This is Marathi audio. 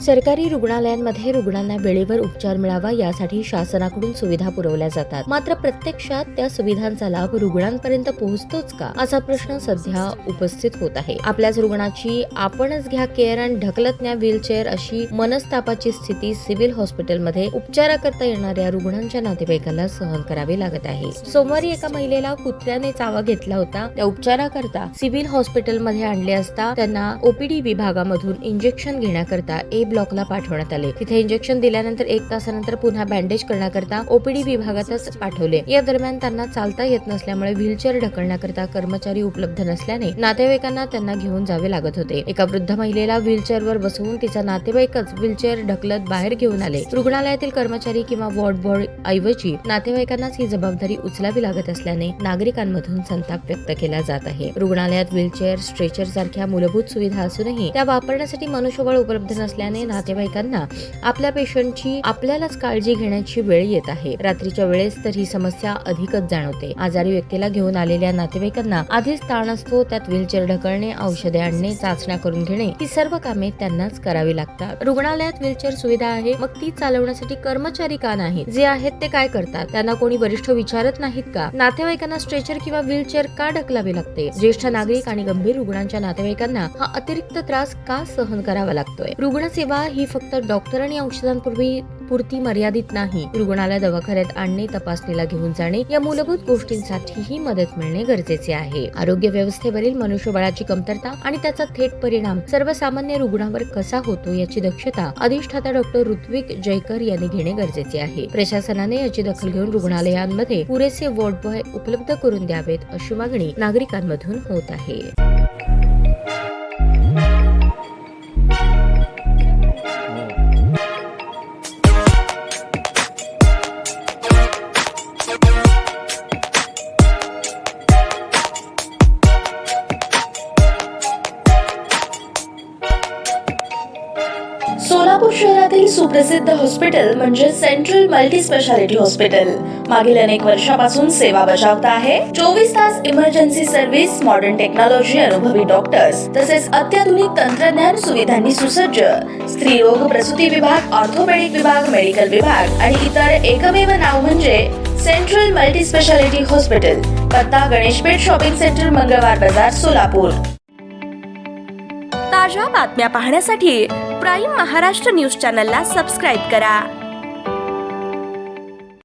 सरकारी रुग्णालयांमध्ये रुग्णांना वेळेवर उपचार मिळावा यासाठी शासनाकडून सुविधा पुरवल्या जातात. मात्र प्रत्यक्षात त्या सुविधांचा लाभ रुग्णांपर्यंत पोहोचतोच का असा प्रश्न सध्या उपस्थित होत आहे. आपल्याच रुग्णाची आपणच घ्या केअर आणि ढकलत न्या व्हीलचेअर अशी मनस्तापाची स्थिती सिव्हिल हॉस्पिटलमध्ये उपचाराकरता येणाऱ्या रुग्णांच्या नातेवाईकाला सहन करावी लागत आहे. सोमवारी एका महिलेला कुत्र्याने चावा घेतला होता. त्या उपचाराकरता सिव्हिल हॉस्पिटलमध्ये आणले असता त्यांना ओपीडी विभागामधून इंजेक्शन घेण्याकरता ए ब्लॉकला पाठवण्यात आले. तिथे इंजेक्शन दिल्यानंतर 1 तासानंतर पुन्हा बँडेज करण्याकरता ओपीडी विभागातच पाठवले. या दरम्यान त्यांना चालता येत नसल्यामुळे व्हीलचेअर ढकलण्याकरता कर्मचारी उपलब्ध नसल्याने नातेवाईकांना त्यांना घेऊन जावे लागत होते. एका वृद्ध महिलेला व्हीलचेअरवर बसवून तिचा नातेवाईकच व्हीलचेअर ढकलत बाहेर घेऊन आले. रुग्णालयातील कर्मचारी किंवा वॉर्ड बॉय ऐवजी नातेवाईकांनाच ही जबाबदारी उचलावी लागत असल्याने नागरिकांमधून संताप व्यक्त केला जात आहे. रुग्णालयात व्हीलचेअर, स्ट्रेचर सारख्या मूलभूत सुविधा असूनही त्या वापरण्यासाठी मनुष्यबळ उपलब्ध नसल्याने नातेवाईकांना आपल्या पेशंटची आपल्यालाच काळजी घेण्याची वेळ येत आहे. रात्रीच्या वेळेस तर ही समस्या अधिकच जाणवते. आजारी व्यक्तीला घेऊन आलेल्या नातेवाईकांना आधीच ताण असतो. त्यात व्हीलचेअर ढकलणे, औषधे आणणे, चाचण्या करून घेणे ही सर्व कामे त्यांनाच करावी लागतात. रुग्णालयात व्हीलचेअर सुविधा आहे, मग ती चालवण्यासाठी कर्मचारी का नाहीत? जे आहेत ते काय करतात? त्यांना कोणी वरिष्ठ विचारत नाहीत का? नातेवाईकांना स्ट्रेचर किंवा व्हीलचेअर का ढकलावे लागते? ज्येष्ठ नागरिक आणि गंभीर रुग्णांच्या नातेवाईकांना हा अतिरिक्त त्रास का सहन करावा लागतोय? रुग्णसेवा ही फक्त डॉक्टर आणि औषधांपुरती मर्यादित नाही. रुग्णाला दवाखान्यात आणणे, तपासणीला घेऊन जाणे या मूलभूत गोष्टींसाठीही मदत मिळणे गरजेचे आहे. आरोग्य व्यवस्थेवरील मनुष्यबळाची कमतरता आणि त्याचा थेट परिणाम सर्वसामान्य रुग्णावर कसा होतो याची दक्षता अधिष्ठाता डॉक्टर ऋत्विक जयकर यांनी घेणे गरजेचे आहे. प्रशासनाने याची दखल घेऊन रुग्णालयांमध्ये पुरेसे वॉर्ड बॉय उपलब्ध करून द्यावेत अशी मागणी नागरिकांमधून होत आहे. सोलापूर शहरातील सुप्रसिद्ध हॉस्पिटल म्हणजे सेंट्रल मल्टी स्पेशालिटी हॉस्पिटल मागील अनेक वर्षापासून सेवा बजावत आहे. 24 तास इमर्जन्सी सर्व्हिस, मॉडर्न टेक्नॉलॉजी, अनुभवी डॉक्टर्स तसेच अत्याधुनिक तंत्रज्ञान सुविधांनी सुसज्ज स्त्रीरोग, प्रसूती विभाग, ऑर्थोपेडिक विभाग, मेडिकल विभाग आणि इतर एकमेव नाव म्हणजे सेंट्रल मल्टी स्पेशालिटी हॉस्पिटल. पत्ता गणेशपेठ शॉपिंग सेंटर, मंगळवार बाजार, सोलापूर. ताज्या बातम्या पाहण्यासाठी प्राईम महाराष्ट्र न्यूज चॅनलला सबस्क्राईब करा.